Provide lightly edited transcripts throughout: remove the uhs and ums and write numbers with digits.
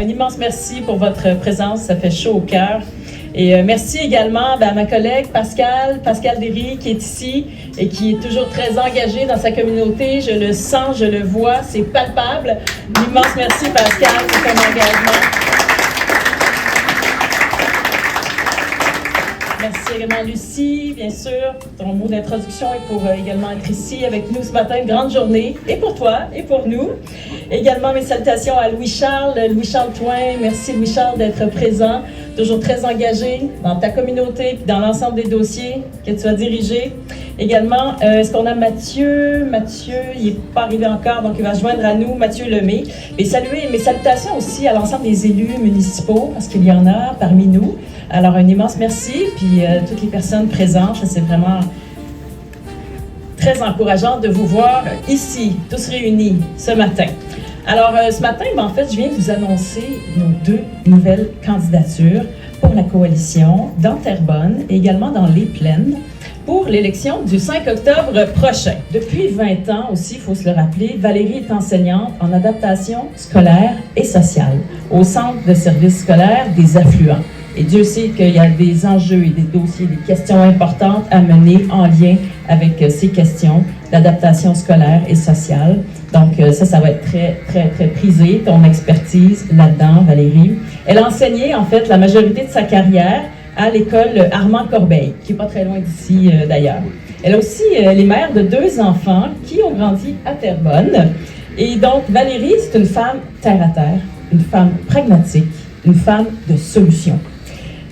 un immense merci pour votre présence, ça fait chaud au cœur. Et merci également à ma collègue Pascal Derry, qui est ici et qui est toujours très engagée dans sa communauté. Je le sens, je le vois, c'est palpable. Un immense merci Pascal pour ton engagement. Merci également Lucie, bien sûr. Ton mot d'introduction est pour également être ici avec nous ce matin, une grande journée, et pour toi, et pour nous. Également mes salutations à Louis-Charles Twain. Merci Louis-Charles d'être présent, toujours très engagé dans ta communauté et dans l'ensemble des dossiers que tu as dirigés. Également, est-ce qu'on a Mathieu? Mathieu, il n'est pas arrivé encore, donc il va se joindre à nous, Mathieu Lemay. Et saluer mes salutations aussi à l'ensemble des élus municipaux, parce qu'il y en a parmi nous. Alors, un immense merci, puis toutes les personnes présentes, c'est vraiment très encourageant de vous voir ici, tous réunis ce matin. Alors, ce matin, en fait, je viens de vous annoncer nos 2 nouvelles candidatures pour la coalition dans Terrebonne et également dans les Plaines pour l'élection du 5 octobre prochain. Depuis 20 ans aussi, il faut se le rappeler, Valérie est enseignante en adaptation scolaire et sociale au Centre de services scolaires des affluents. Et Dieu sait qu'il y a des enjeux et des dossiers, des questions importantes à mener en lien avec ces questions d'adaptation scolaire et sociale. Donc ça va être très, très, très prisé, ton expertise là-dedans, Valérie. Elle a enseigné, en fait, la majorité de sa carrière à l'école Armand Corbeil, qui n'est pas très loin d'ici d'ailleurs. Elle a aussi les mères de 2 enfants qui ont grandi à Terrebonne. Et donc, Valérie, c'est une femme terre-à-terre, une femme pragmatique, une femme de solution.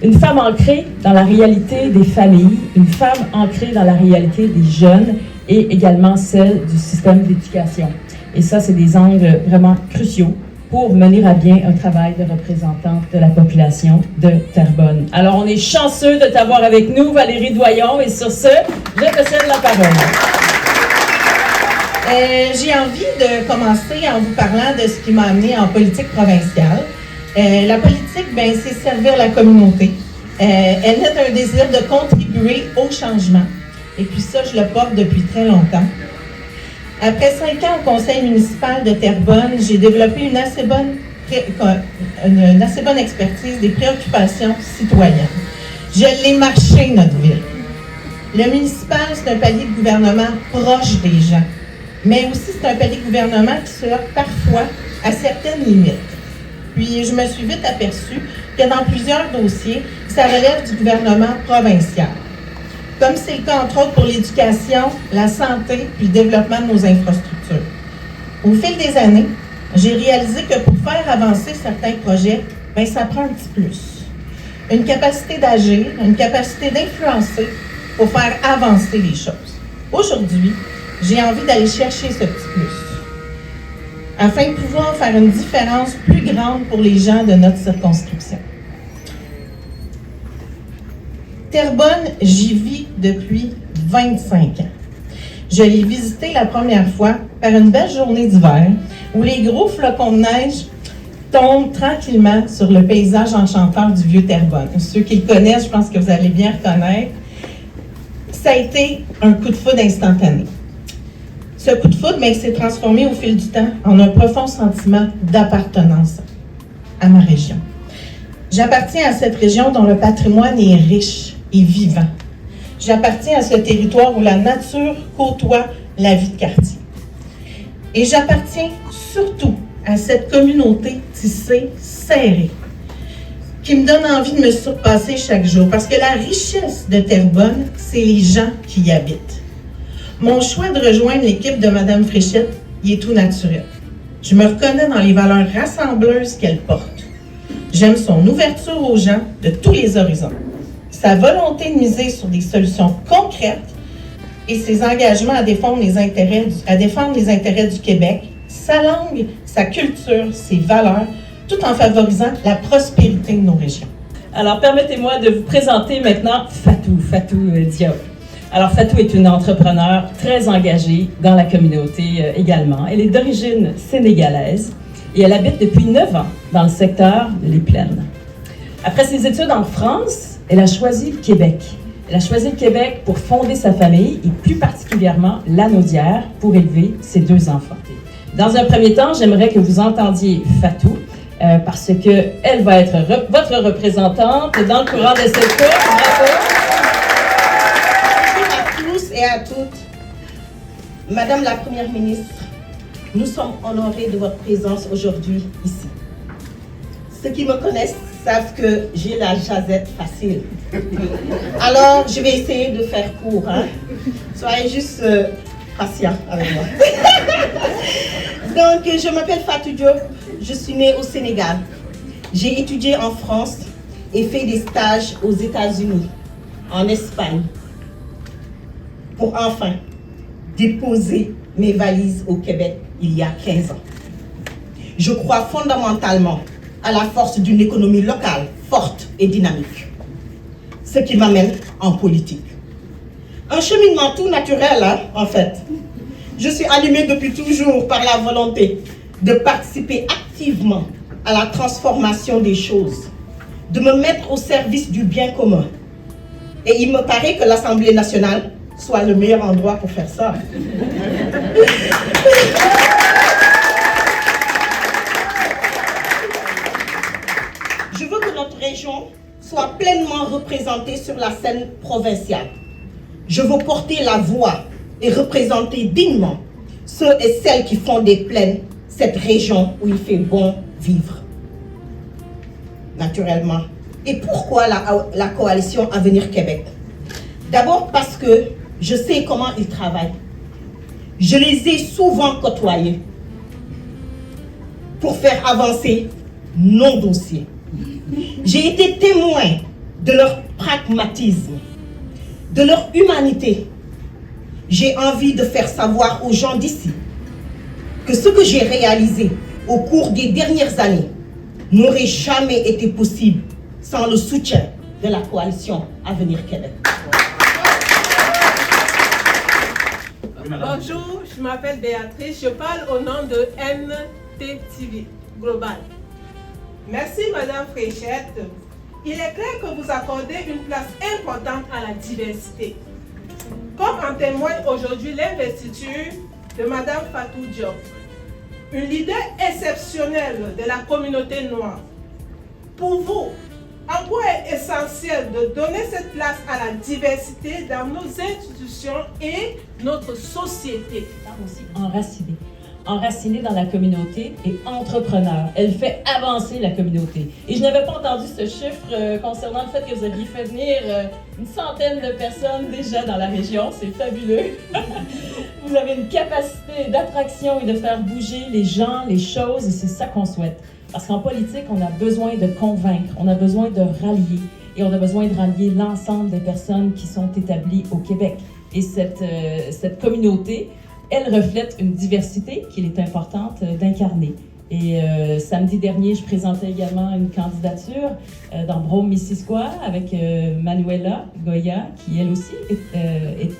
Une femme ancrée dans la réalité des familles, une femme ancrée dans la réalité des jeunes et également celle du système d'éducation. Et ça, c'est des angles vraiment cruciaux pour mener à bien un travail de représentante de la population de Terrebonne. Alors, on est chanceux de t'avoir avec nous, Valérie Doyon, et sur ce, je te cède la parole. J'ai envie de commencer en vous parlant de ce qui m'a amené en politique provinciale. La politique, c'est servir la communauté. Elle naît d'un désir de contribuer au changement. Et puis ça, je le porte depuis très longtemps. Après 5 ans au conseil municipal de Terrebonne, j'ai développé une assez bonne expertise des préoccupations citoyennes. Je l'ai marché, notre ville. Le municipal, c'est un palier de gouvernement proche des gens. Mais aussi, c'est un palier de gouvernement qui se heurte parfois à certaines limites. Puis, je me suis vite aperçue que dans plusieurs dossiers, ça relève du gouvernement provincial. Comme c'est le cas, entre autres, pour l'éducation, la santé, puis le développement de nos infrastructures. Au fil des années, j'ai réalisé que pour faire avancer certains projets, ça prend un petit plus. Une capacité d'agir, une capacité d'influencer pour faire avancer les choses. Aujourd'hui, j'ai envie d'aller chercher ce petit plus, afin de pouvoir faire une différence plus grande pour les gens de notre circonscription. Terrebonne, j'y vis depuis 25 ans. Je l'ai visité la première fois par une belle journée d'hiver où les gros flocons de neige tombent tranquillement sur le paysage enchanteur du vieux Terrebonne. Ceux qui le connaissent, je pense que vous allez bien reconnaître. Ça a été un coup de foudre instantané. Ce coup de foudre, il s'est transformé au fil du temps en un profond sentiment d'appartenance à ma région. J'appartiens à cette région dont le patrimoine est riche et vivant. J'appartiens à ce territoire où la nature côtoie la vie de quartier. Et j'appartiens surtout à cette communauté tissée, serrée, qui me donne envie de me surpasser chaque jour, parce que la richesse de Terrebonne, c'est les gens qui y habitent. Mon choix de rejoindre l'équipe de Mme Fréchette, il est tout naturel. Je me reconnais dans les valeurs rassembleuses qu'elle porte. J'aime son ouverture aux gens de tous les horizons, sa volonté de miser sur des solutions concrètes et ses engagements à défendre les intérêts du Québec, sa langue, sa culture, ses valeurs, tout en favorisant la prospérité de nos régions. Alors, permettez-moi de vous présenter maintenant Fatou Diop. Alors, Fatou est une entrepreneure très engagée dans la communauté également. Elle est d'origine sénégalaise et elle habite depuis 9 ans dans le secteur des Plaines. Après ses études en France, elle a choisi le Québec. Elle a choisi le Québec pour fonder sa famille et plus particulièrement Lanaudière pour élever ses 2 enfants. Dans un premier temps, j'aimerais que vous entendiez Fatou parce qu'elle va être votre représentante dans le courant de cette course. Bravo! Bonjour à tous et à toutes. Madame la Première ministre, nous sommes honorés de votre présence aujourd'hui ici. Ceux qui me connaissent savent que j'ai la jasette facile. Alors, je vais essayer de faire court. Soyez juste patients avec moi. Donc, je m'appelle Fatou Diop, je suis née au Sénégal. J'ai étudié en France et fait des stages aux États-Unis, en Espagne, pour enfin déposer mes valises au Québec il y a 15 ans. Je crois fondamentalement à la force d'une économie locale forte et dynamique. Ce qui m'amène en politique. Un cheminement tout naturel, en fait. Je suis animée depuis toujours par la volonté de participer activement à la transformation des choses, de me mettre au service du bien commun. Et il me paraît que l'Assemblée nationale soit le meilleur endroit pour faire ça. Je veux que notre région soit pleinement représentée sur la scène provinciale. Je veux porter la voix et représenter dignement ceux et celles qui font des plaines cette région où il fait bon vivre. Naturellement. Et pourquoi la coalition Avenir Québec? D'abord parce que je sais comment ils travaillent. Je les ai souvent côtoyés pour faire avancer nos dossiers. J'ai été témoin de leur pragmatisme, de leur humanité. J'ai envie de faire savoir aux gens d'ici que ce que j'ai réalisé au cours des dernières années n'aurait jamais été possible sans le soutien de la coalition Avenir Québec. Bonjour, je m'appelle Béatrice, je parle au nom de NTTV Global. Merci Madame Fréchette. Il est clair que vous accordez une place importante à la diversité. Comme en témoigne aujourd'hui l'investiture de Madame Fatou Diop, une leader exceptionnelle de la communauté noire. Pour vous, en quoi est essentiel de donner cette place à la diversité dans nos institutions et notre société? Aussi enracinée dans la communauté et entrepreneur. Elle fait avancer la communauté. Et je n'avais pas entendu ce chiffre concernant le fait que vous aviez fait venir une centaine de personnes déjà dans la région. C'est fabuleux. Vous avez une capacité d'attraction et de faire bouger les gens, les choses, et c'est ça qu'on souhaite. Parce qu'en politique, on a besoin de convaincre, on a besoin de rallier. Et on a besoin de rallier l'ensemble des personnes qui sont établies au Québec. Et cette communauté, elle reflète une diversité qu'il est importante d'incarner. Et samedi dernier, je présentais également une candidature dans Brome-Missisquoi avec Manuela Goya, qui elle aussi est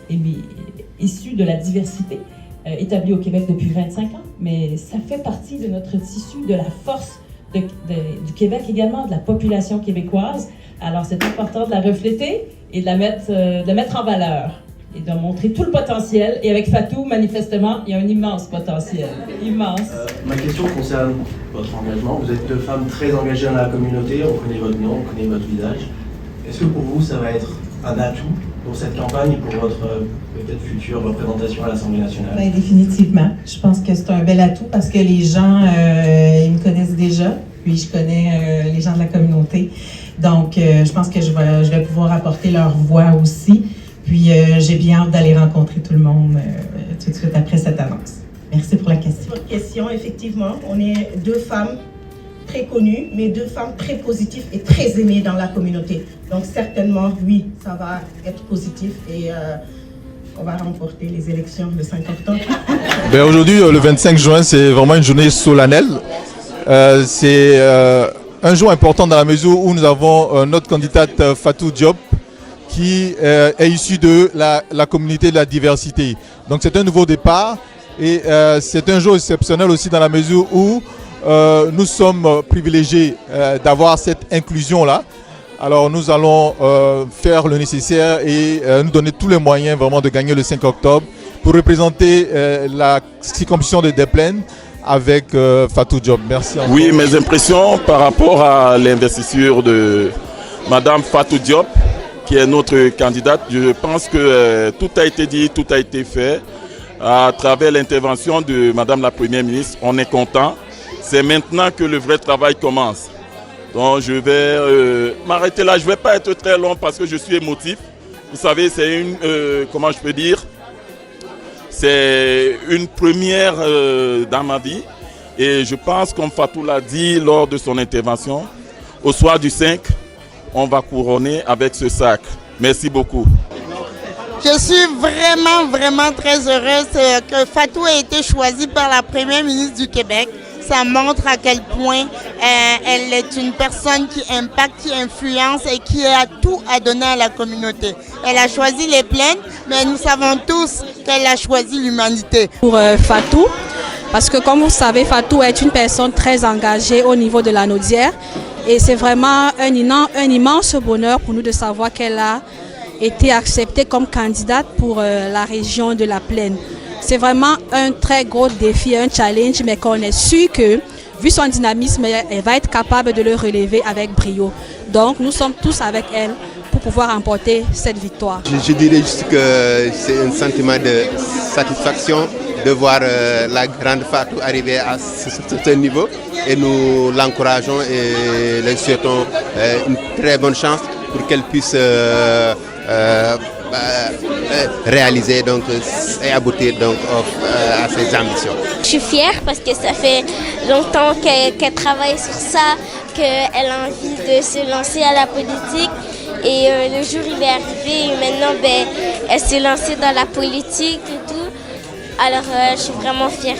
issue de la diversité, établie au Québec depuis 25 ans. Mais ça fait partie de notre tissu, de la force du Québec également, de la population québécoise. Alors c'est important de la refléter et de la mettre en valeur. Et de montrer tout le potentiel. Et avec Fatou, manifestement, il y a un immense potentiel. Immense. Ma question concerne votre engagement. Vous êtes deux femmes très engagées dans la communauté. On connaît votre nom, on connaît votre visage. Est-ce que pour vous, ça va être un atout pour cette campagne et pour votre peut-être future représentation à l'Assemblée nationale? Bien, définitivement. Je pense que c'est un bel atout parce que les gens, ils me connaissent déjà. Puis je connais les gens de la communauté. Donc, je pense que je vais pouvoir apporter leur voix aussi. Puis j'ai bien hâte d'aller rencontrer tout le monde tout de suite après cette annonce. Merci pour la question. Votre question, effectivement, on est deux femmes très connues, mais deux femmes très positives et très aimées dans la communauté. Donc certainement, oui, ça va être positif et on va remporter les élections le 5 octobre. Ben aujourd'hui, le 25 juin, c'est vraiment une journée solennelle. C'est un jour important dans la mesure où nous avons notre candidate Fatou Diop, qui est issu de la communauté de la diversité. Donc c'est un nouveau départ et c'est un jour exceptionnel aussi dans la mesure où nous sommes privilégiés d'avoir cette inclusion-là. Alors nous allons faire le nécessaire et nous donner tous les moyens vraiment de gagner le 5 octobre pour représenter la circonscription de Des Plaines avec Fatou Diop. Merci. Oui, mes impressions par rapport à l'investiture de Madame Fatou Diop, qui est notre candidate, je pense que tout a été dit, tout a été fait. À travers l'intervention de Madame la Première ministre, on est content. C'est maintenant que le vrai travail commence. Donc je vais m'arrêter là. Je ne vais pas être très long parce que je suis émotif. Vous savez, c'est une, comment je peux dire, c'est une première dans ma vie. Et je pense, comme Fatou l'a dit lors de son intervention, au soir du 5, on va couronner avec ce sac. Merci beaucoup. Je suis vraiment très heureuse que Fatou ait été choisie par la Première ministre du Québec. Ça montre à quel point elle est une personne qui impacte, qui influence et qui a tout à donner à la communauté. Elle a choisi les plaines, mais nous savons tous qu'elle a choisi l'humanité. Pour Fatou, parce que comme vous savez, Fatou est une personne très engagée au niveau de la Naudière. Et c'est vraiment un immense bonheur pour nous de savoir qu'elle a été acceptée comme candidate pour la région de la Plaine. C'est vraiment un très gros défi, un challenge, mais qu'on est sûr que, vu son dynamisme, elle va être capable de le relever avec brio. Donc nous sommes tous avec elle pour pouvoir remporter cette victoire. Je dirais juste que c'est un sentiment de satisfaction de voir la grande Fatou arriver à ce niveau. Et nous l'encourageons et lui souhaitons une très bonne chance pour qu'elle puisse réaliser donc, et aboutir donc, à ses ambitions. Je suis fière parce que ça fait longtemps qu'elle travaille sur ça, qu'elle a envie de se lancer à la politique. Et le jour il est arrivé et maintenant elle s'est lancée dans la politique et tout. Alors je suis vraiment fière.